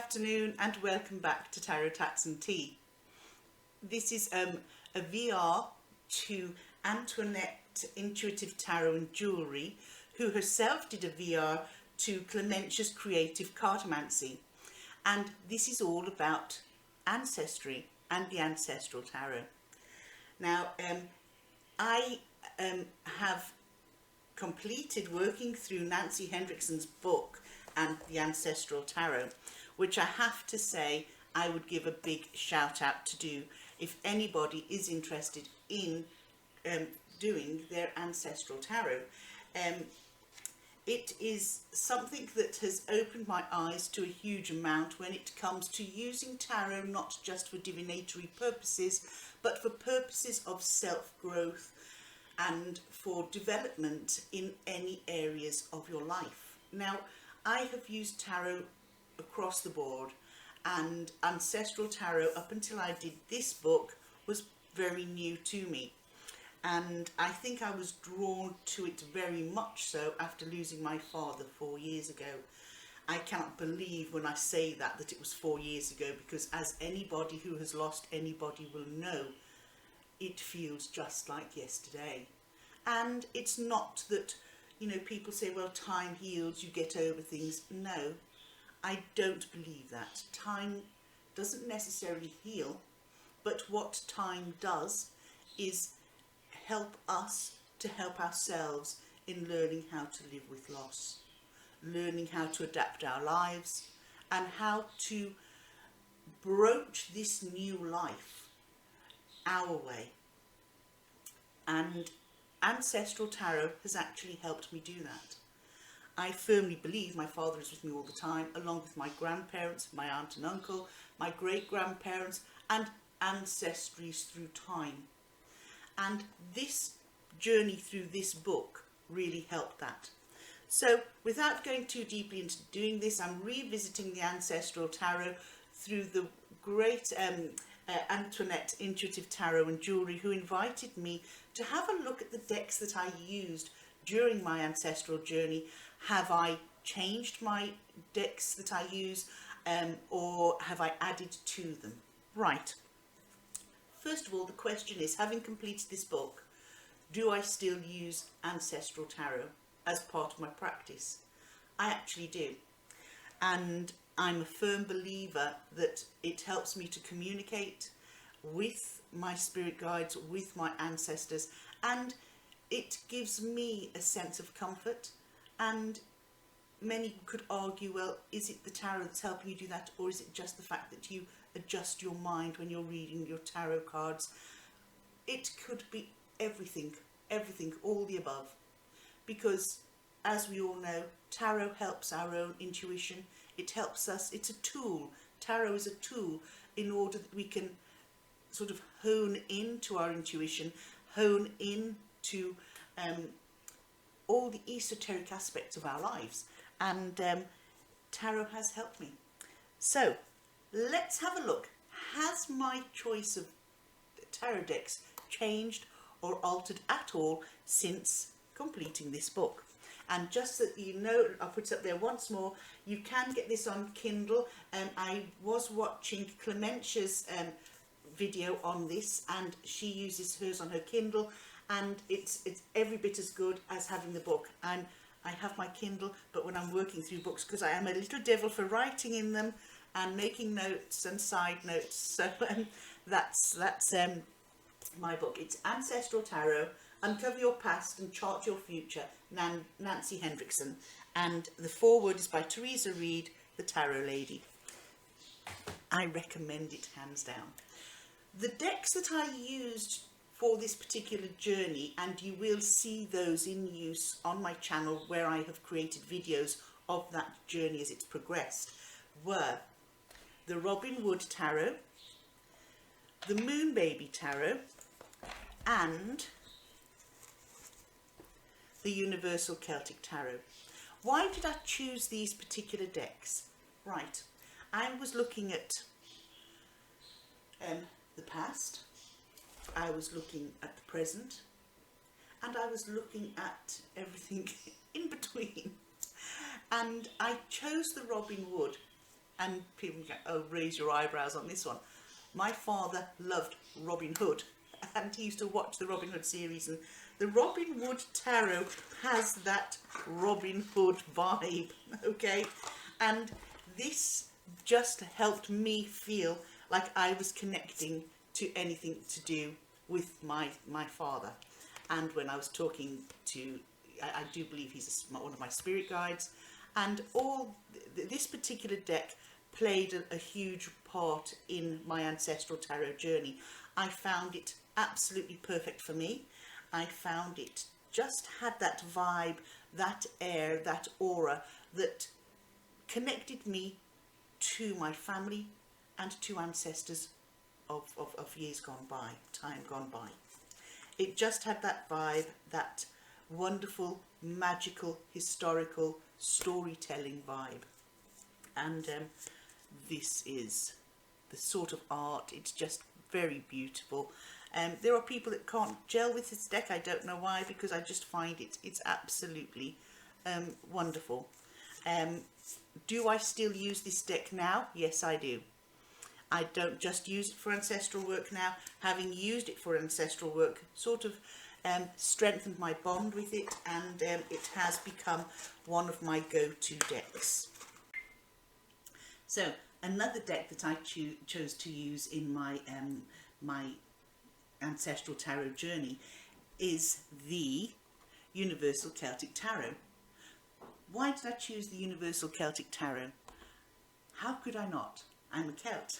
afternoon and welcome back to Tarot Tats and Tea. This is a VR to Antoinette Intuitive Tarot and Jewellery, who herself did a VR to Clementia's Creative Cartomancy. And this is all about ancestry and the Ancestral Tarot. Now, I have completed working through Nancy Hendrickson's book and the Ancestral Tarot, which I have to say I would give a big shout out to do if anybody is interested in doing their Ancestral Tarot. It is something that has opened my eyes to a huge amount when it comes to using tarot not just for divinatory purposes, but for purposes of self-growth and for development in any areas of your life. Now, I have used tarot across the board, and Ancestral Tarot, up until I did this book, was very new to me. And I think I was drawn to it very much so after losing my father 4 years ago. I cannot believe when I say that it was 4 years ago, because as anybody who has lost anybody will know, it feels just like yesterday. And it's not that, you know, people say, well, time heals, you get over things. No, I don't believe that. Time doesn't necessarily heal, but what time does is help us to help ourselves in learning how to live with loss, learning how to adapt our lives, and how to broach this new life our way. And Ancestral Tarot has actually helped me do that. I firmly believe my father is with me all the time, along with my grandparents, my aunt and uncle, my great-grandparents, and ancestries through time. And this journey through this book really helped that. So without going too deeply into doing this, I'm revisiting the Ancestral Tarot through the great Antoinette Intuitive Tarot and Jewellery, who invited me to have a look at the decks that I used during my ancestral journey. Have I changed my decks that I use, or have I added to them? Right. First of all, the question is, having completed this book, do I still use Ancestral Tarot as part of my practice? I actually do. And I'm a firm believer that it helps me to communicate with my spirit guides, with my ancestors, and it gives me a sense of comfort. And many could argue, well, is it the tarot that's helping you do that, or is it just the fact that you adjust your mind when you're reading your tarot cards? It could be everything, all the above. Because, as we all know, tarot helps our own intuition. It helps us, it's a tool. Tarot is a tool in order that we can sort of hone into our intuition, hone into all the esoteric aspects of our lives. And tarot has helped me. So, let's have a look. Has my choice of tarot decks changed or altered at all since completing this book? And just so you know, I'll put it up there once more, you can get this on Kindle. I was watching Clementia's video on this, and she uses hers on her Kindle, and it's every bit as good as having the book. And I have my Kindle, but when I'm working through books, because I am a little devil for writing in them and making notes and side notes, so that's my book. It's Ancestral Tarot, Uncover Your Past and Chart Your Future, Nancy Hendrickson, and the foreword is by Teresa Reed, the Tarot Lady. I recommend it hands down. The decks that I used for this particular journey, and you will see those in use on my channel where I have created videos of that journey as it's progressed, were the Robin Wood Tarot, the Moon Baby Tarot, and the Universal Celtic Tarot. Why did I choose these particular decks? Right, I was looking at the past, I was looking at the present, and I was looking at everything in between. And I chose the Robin Wood And people go, oh, raise your eyebrows on this one. My father loved Robin Hood, and he used to watch the Robin Hood series, and the Robin Hood tarot has that Robin Hood vibe, okay? And this just helped me feel like I was connecting to anything to do with my father. And when I was talking to, I do believe he's one of my spirit guides, and this particular deck played a huge part in my ancestral tarot journey. I found it absolutely perfect for me. I found it just had that vibe, that air, that aura that connected me to my family and to ancestors of years gone by, time gone by. It just had that vibe, that wonderful, magical, historical, storytelling vibe. And this is the sort of art, it's just very beautiful. There are people that can't gel with this deck. I don't know why, because I just find it's absolutely wonderful. Do I still use this deck now? Yes, I do. I don't just use it for ancestral work now. Having used it for ancestral work sort of strengthened my bond with it, and it has become one of my go-to decks. So another deck that I chose to use in my my ancestral tarot journey is the Universal Celtic Tarot. Why did I choose the Universal Celtic Tarot? How could I not? I'm a Celt.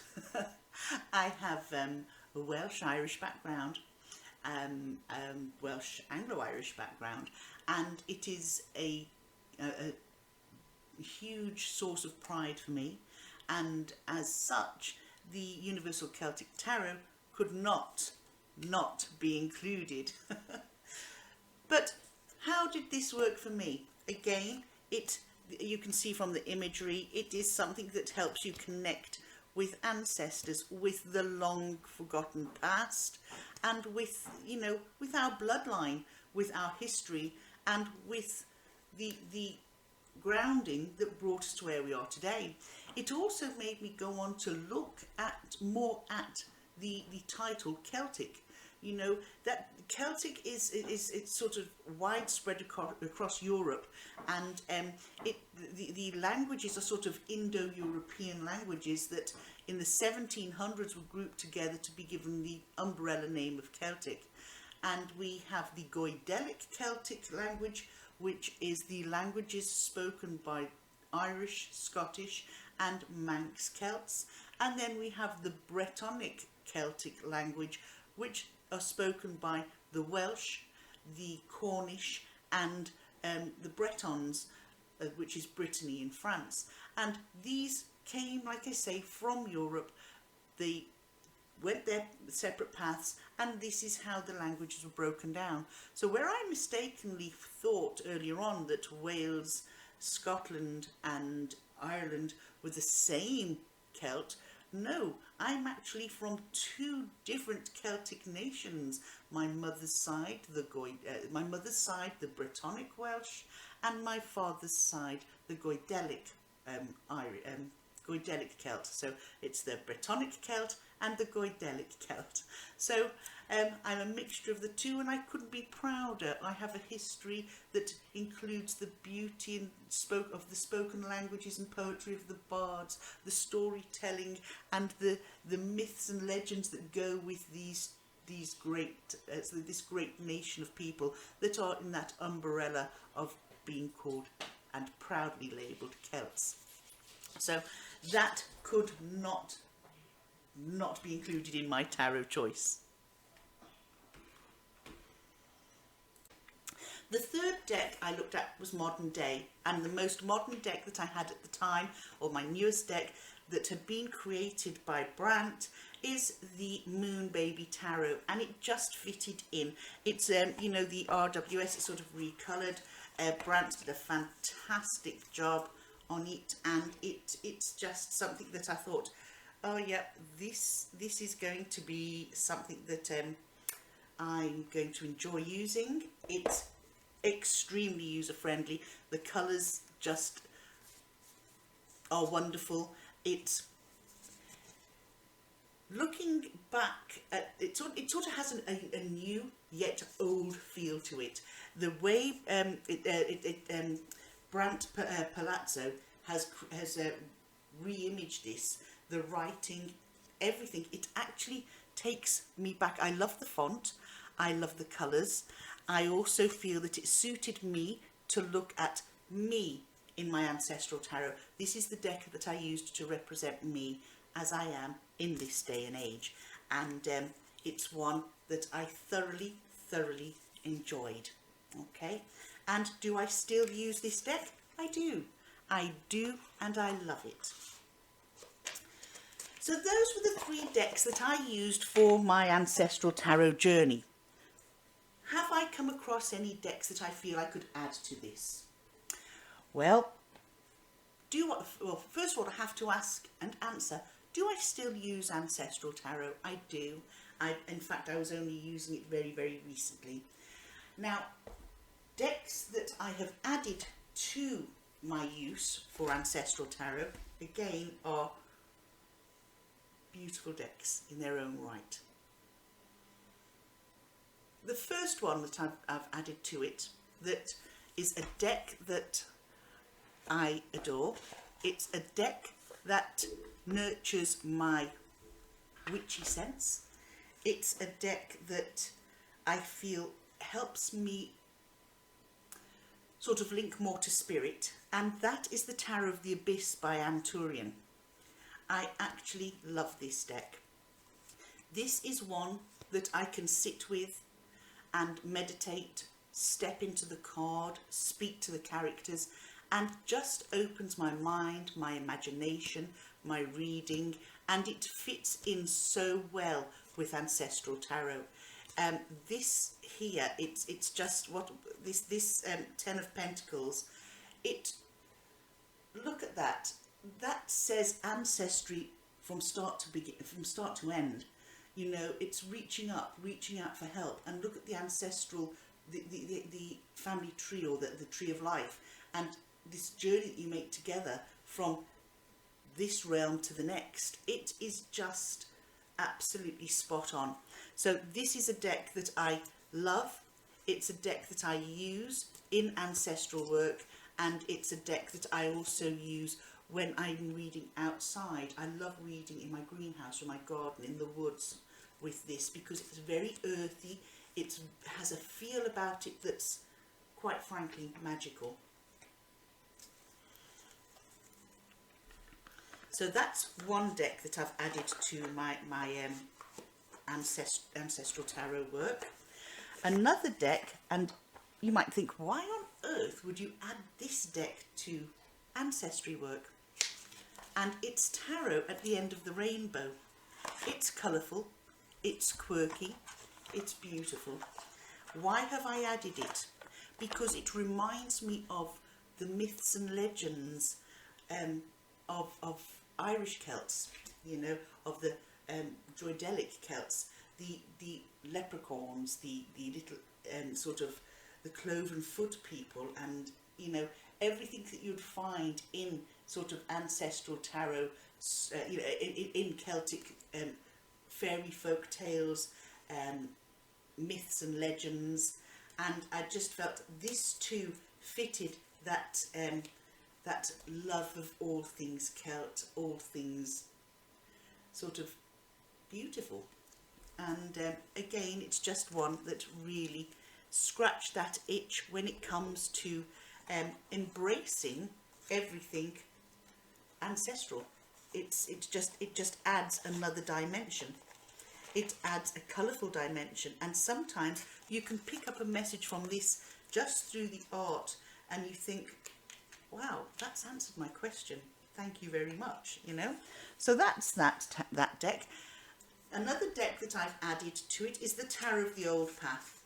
I have a Welsh-Irish background, Welsh Anglo-Irish background, and it is a huge source of pride for me, and as such the Universal Celtic Tarot could not be included. But how did this work for me? Again, you can see from the imagery, it is something that helps you connect with ancestors, with the long forgotten past, and with, you know, with our bloodline, with our history, and with the grounding that brought us to where we are today. It also made me go on to look more at the title Celtic. You know, that Celtic is it's sort of widespread across Europe, and the languages are sort of Indo-European languages that in the 1700s were grouped together to be given the umbrella name of Celtic. And we have the Goidelic Celtic language, which is the languages spoken by Irish, Scottish and Manx Celts. And then we have the Brittonic Celtic language, which are spoken by the Welsh, the Cornish and the Bretons, which is Brittany in France. And these came, like I say, from Europe. They went their separate paths, and this is how the languages were broken down. So where I mistakenly thought earlier on that Wales, Scotland and Ireland were the same Celt, no, I'm actually from two different Celtic nations. My mother's side, the Brittonic Welsh, and my father's side, the Goidelic Goidelic Celt. So it's the Brittonic Celt and the Goidelic Celt. So I'm a mixture of the two, and I couldn't be prouder. I have a history that includes the beauty and of the spoken languages and poetry of the bards, the storytelling and the myths and legends that go with this great nation of people that are in that umbrella of being called and proudly labelled Celts. So that could not be included in my tarot choice. The third deck I looked at was Modern Day, and the most modern deck that I had at the time, or my newest deck that had been created by Brant, is the Moon Baby Tarot, and it just fitted in. It's you know, the RWS, it's sort of recoloured. Brant did a fantastic job on it, and it's just something that I thought, oh yeah, this is going to be something that I'm going to enjoy using. It's extremely user friendly. The colours just are wonderful. It's looking back at it. Sort of has a new yet old feel to it. The way Brant Palazzo has re-imaged this, the writing, everything. It actually takes me back. I love the font. I love the colours. I also feel that it suited me to look at me in my Ancestral Tarot. This is the deck that I used to represent me as I am in this day and age. And it's one that I thoroughly enjoyed. Okay, and do I still use this deck? I do, and I love it. So those were the 3 decks that I used for my Ancestral Tarot journey. Have I come across any decks that I feel I could add to this? Well, first of all, I have to ask and answer, do I still use Ancestral Tarot? I do. In fact, I was only using it very recently. Now, decks that I have added to my use for Ancestral Tarot, again, are beautiful decks in their own right. The first one that I've added to it, that is a deck that I adore. It's a deck that nurtures my witchy sense. It's a deck that I feel helps me sort of link more to spirit, and that is the Tarot of the Abyss by Anturian. I actually love this deck. This is one that I can sit with and meditate, step into the card, speak to the characters, and just opens my mind, my imagination, my reading, and it fits in so well with Ancestral Tarot. This here, it's just what this 10 of Pentacles. Look at that. That says ancestry from start to end. You know, it's reaching out for help. And look at the ancestral, the family tree, or the tree of life, and this journey that you make together from this realm to the next. It is just absolutely spot on. So this is a deck that I love. It's a deck that I use in ancestral work, and it's a deck that I also use when I'm reading outside. I love reading in my greenhouse or my garden, in the woods, with this, because it's very earthy. It has a feel about it that's quite frankly magical. So that's one deck that I've added to my Ancestral Tarot work. Another deck, and you might think, why on earth would you add this deck to ancestry work? And it's Tarot at the End of the Rainbow. It's colourful, it's quirky, it's beautiful. Why have I added it? Because it reminds me of the myths and legends of Irish Celts, you know, of the Druidelic Celts, the leprechauns, the little sort of the cloven foot people, and you know, everything that you'd find in sort of ancestral tarot, you know, in Celtic fairy folk tales, myths and legends. And I just felt this too fitted that that love of all things Celt, all things sort of beautiful. And again, it's just one that really scratched that itch when it comes to embracing everything ancestral. It just adds another dimension. It adds a colourful dimension, and sometimes you can pick up a message from this just through the art, and you think, wow, that's answered my question, thank you very much, you know. So that's that deck. Another deck that I've added to it is the Tarot of the Old Path.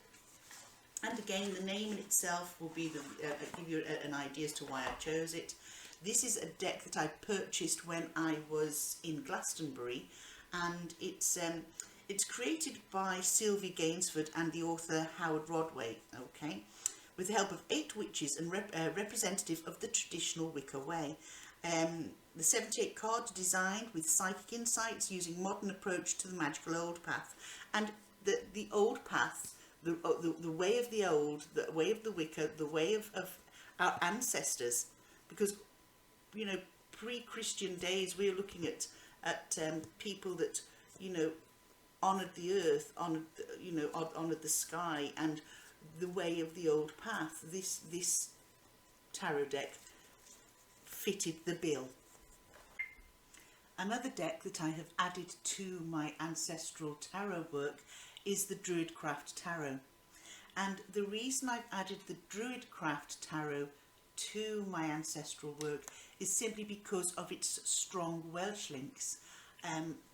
And again, the name in itself will be give you an idea as to why I chose it. This is a deck that I purchased when I was in Glastonbury, and it's created by Sylvie Gainsford and the author Howard Rodway, okay, with the help of 8 witches and representative of the traditional Wicca way. The 78 cards are designed with psychic insights using modern approach to the magical old path. And the old path, the way of the old, the way of the Wicca, the way of our ancestors, because, you know, pre-Christian days, we're looking at people that, you know, honoured the earth, honoured the sky, and the way of the old path. This tarot deck fitted the bill. Another deck that I have added to my Ancestral tarot work is the Druidcraft Tarot. And the reason I've added the Druidcraft Tarot to my Ancestral work is simply because of its strong Welsh links.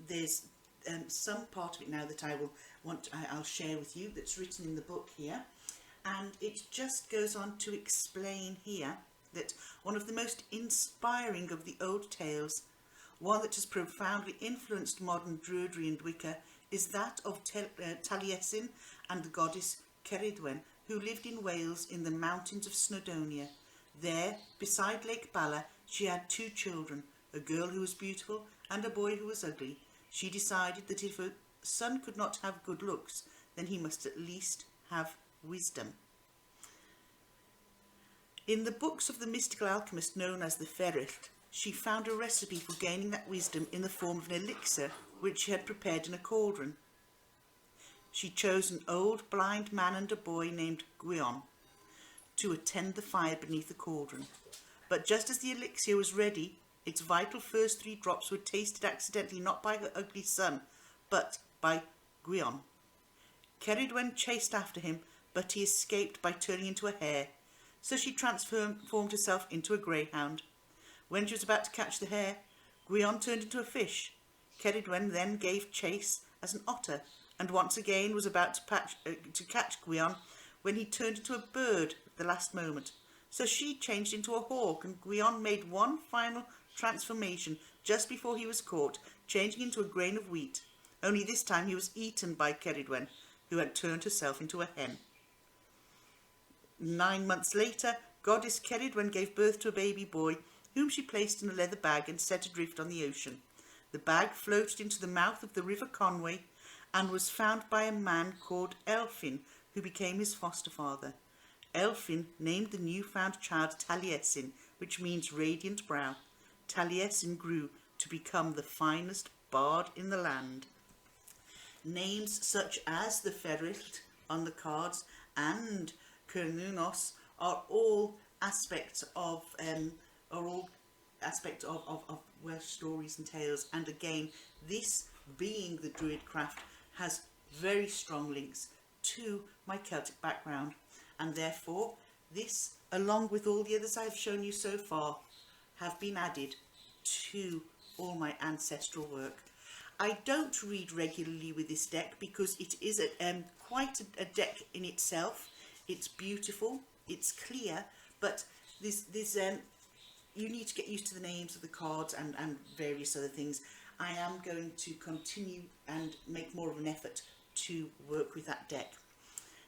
There's some part of it now that I'll share with you, that's written in the book here, and it just goes on to explain here that one of the most inspiring of the old tales, one that has profoundly influenced modern Druidry and Wicca, is that of Taliesin and the goddess Ceridwen, who lived in Wales in the mountains of Snowdonia. There, beside Lake Bala, she had 2 children, a girl who was beautiful and a boy who was ugly. She decided that if her son could not have good looks, then he must at least have wisdom. In the books of the mystical alchemist known as the Ferret, she found a recipe for gaining that wisdom in the form of an elixir which she had prepared in a cauldron. She chose an old blind man and a boy named Gwion to attend the fire beneath the cauldron. But just as the elixir was ready, its vital first 3 drops were tasted accidentally not by her ugly son, but by Gwion. Ceridwen chased after him, but he escaped by turning into a hare, so she transformed herself into a greyhound. When she was about to catch the hare, Gwion turned into a fish. Ceridwen then gave chase as an otter, and once again was about to catch Gwion when he turned into a bird at the last moment. So she changed into a hawk, and Gwion made one final transformation just before he was caught, changing into a grain of wheat. Only this time he was eaten by Ceridwen, who had turned herself into a hen. 9 months later, goddess Ceridwen gave birth to a baby boy, whom she placed in a leather bag and set adrift on the ocean. The bag floated into the mouth of the River Conway and was found by a man called Elphin, who became his foster father. Elphin named the newfound child Taliesin, which means radiant brow. Taliesin grew to become the finest bard in the land. Names such as the Ferret on the cards and Cernunnos are all aspects of Welsh stories and tales, and again, this being the Druidcraft has very strong links to my Celtic background, and therefore this, along with all the others I've shown you so far, have been added to all my ancestral work. I don't read regularly with this deck because it is quite a deck in itself. It's beautiful, it's clear, but you need to get used to the names of the cards and various other things. I am going to continue and make more of an effort to work with that deck.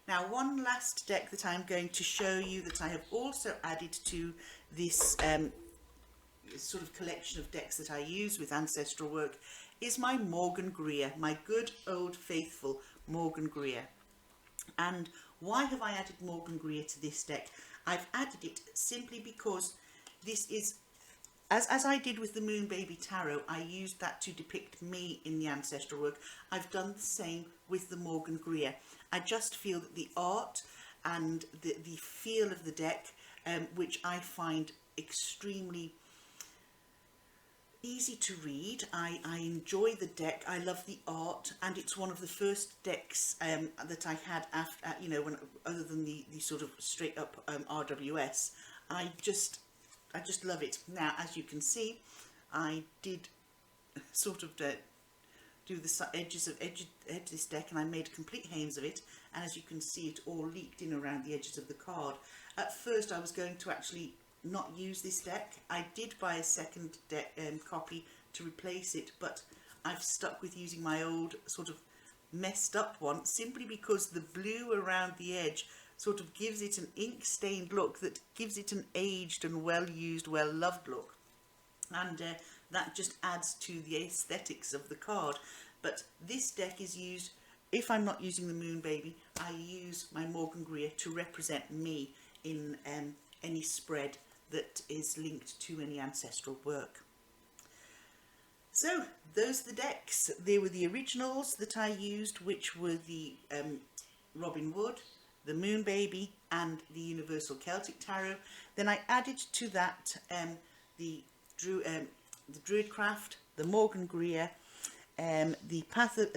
Now, one last deck that I'm going to show you that I have also added to this sort of collection of decks that I use with ancestral work is my Morgan Greer, my good old faithful Morgan Greer. And why have I added Morgan Greer to this deck? I've added it simply because this is, as I did with the Moon Baby Tarot, I used that to depict me in the ancestral work. I've done the same with the Morgan Greer. I just feel that the art and the feel of the deck, which I find extremely easy to read. I enjoy the deck. I love the art, and it's one of the first decks that I had after, when other than the sort of straight up RWS. I just love it. Now, as you can see, I did sort of do the edges of this deck, and I made a complete hames of it, and as you can see, it all leaked in around the edges of the card. At first I was going to actually not use this deck. I did buy a second deck copy to replace it, but I've stuck with using my old sort of messed up one, simply because the blue around the edge sort of gives it an ink stained look that gives it an aged and well used, well loved look. and that just adds to the aesthetics of the card. But this deck is used, if I'm not using the Moon Baby, I use my Morgan Greer to represent me in any spread that is linked to any ancestral work. So those are the decks. They were the originals that I used, which were the Robin Wood, the Moon Baby and the Universal Celtic Tarot. Then I added to that the Druid Craft, the Morgan Greer, the Path of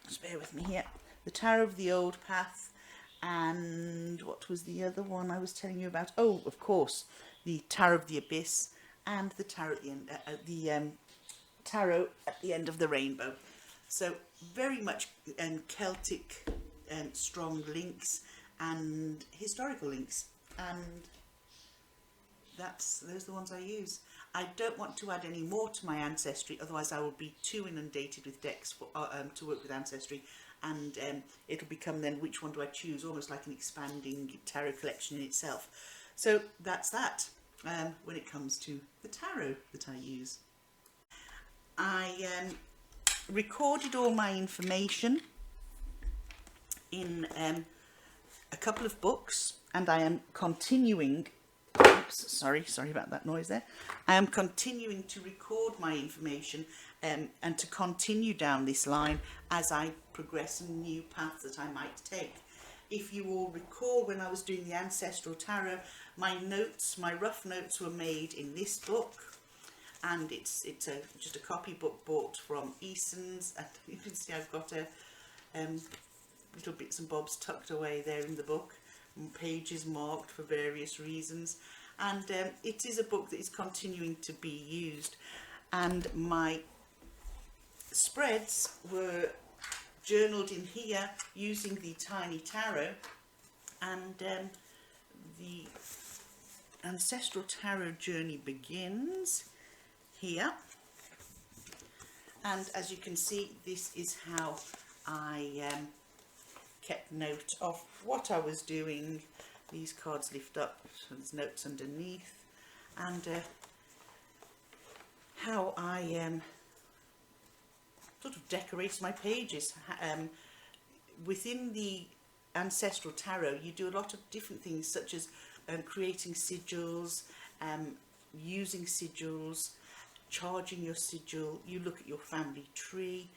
just bear with me here, the Tarot of the Old Path, and what was the other one I was telling you about? Oh, of course, the Tarot of the Abyss and the Tarot at the end, Tarot at the end of the Rainbow. So very much Celtic strong links and historical links, and those are the ones I use. I don't want to add any more to my Ancestry, otherwise I will be too inundated with decks for, to work with Ancestry, and it'll become then which one do I choose, almost like an expanding tarot collection in itself. So that's that when it comes to the tarot that I use. I recorded all my information in a couple of books, and I am continuing, oops, sorry about that noise there. I am continuing to record my information and to continue down this line as I progress in new paths that I might take. If you all recall, when I was doing the Ancestral Tarot, my rough notes were made in this book, and it's just a copybook bought from Eason's, and you can see I've got a little bits and bobs tucked away there in the book, and pages marked for various reasons, and it is a book that is continuing to be used. And my spreads were journaled in here using the Tiny Tarot, and the Ancestral Tarot journey begins here, and as you can see, this is how I kept note of what I was doing. These cards lift up, so there's notes underneath, and how I sort of decorate my pages. Within the Ancestral Tarot, you do a lot of different things, such as creating sigils, using sigils, charging your sigil. You look at your family tree.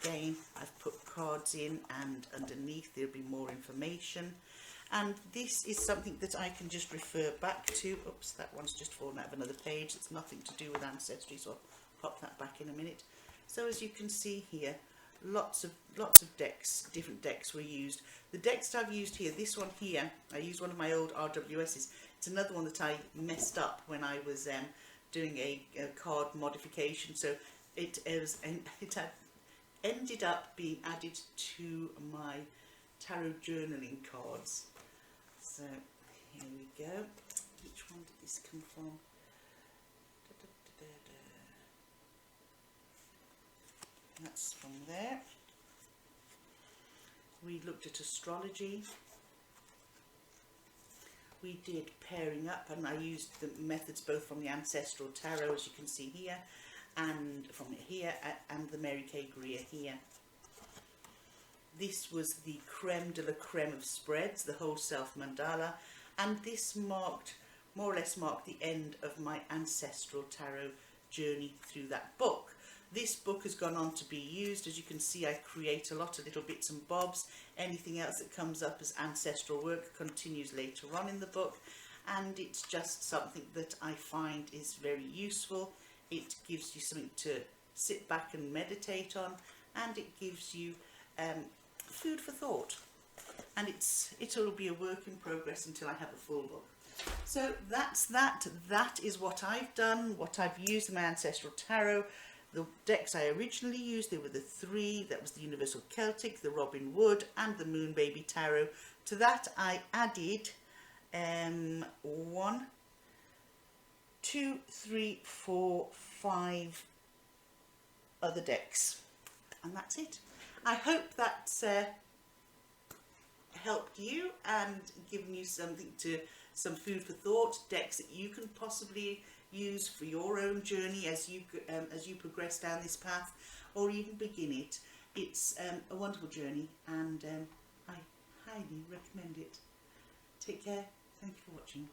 Again, I've put cards in, and underneath there'll be more information. And this is something that I can just refer back to. Oops, that one's just fallen out of another page. It's nothing to do with Ancestry, so I'll pop that back in a minute. So as you can see here, lots of decks, different decks were used. The decks I've used here, this one here, I used one of my old RWS's. It's another one that I messed up when I was doing a card modification, so it had ended up being added to my tarot journaling cards. So here we go. Which one did this come from? That's from there. We looked at astrology. We did pairing up, and I used the methods both from the Ancestral Tarot, as you can see here, and from here, and the Mary K. Greer here. This was the creme de la creme of spreads, the whole self mandala, and this more or less marked the end of my Ancestral Tarot journey through that book. This book has gone on to be used. As you can see, I create a lot of little bits and bobs. Anything else that comes up as ancestral work continues later on in the book, and it's just something that I find is very useful. It gives you something to sit back and meditate on, and it gives you food for thought. And it'll be a work in progress until I have a full book. So that's that. That is what I've done, what I've used in my Ancestral Tarot. The decks I originally used, there were the three. That was the Universal Celtic, the Robin Wood, and the Moon Baby Tarot. To that I added 1, 2, 3, 4, 5 other decks, and that's it. I hope that's helped you and given you some food for thought, decks that you can possibly use for your own journey as you progress down this path, or even begin it. It's a wonderful journey, and I highly recommend it. Take care. Thank you for watching.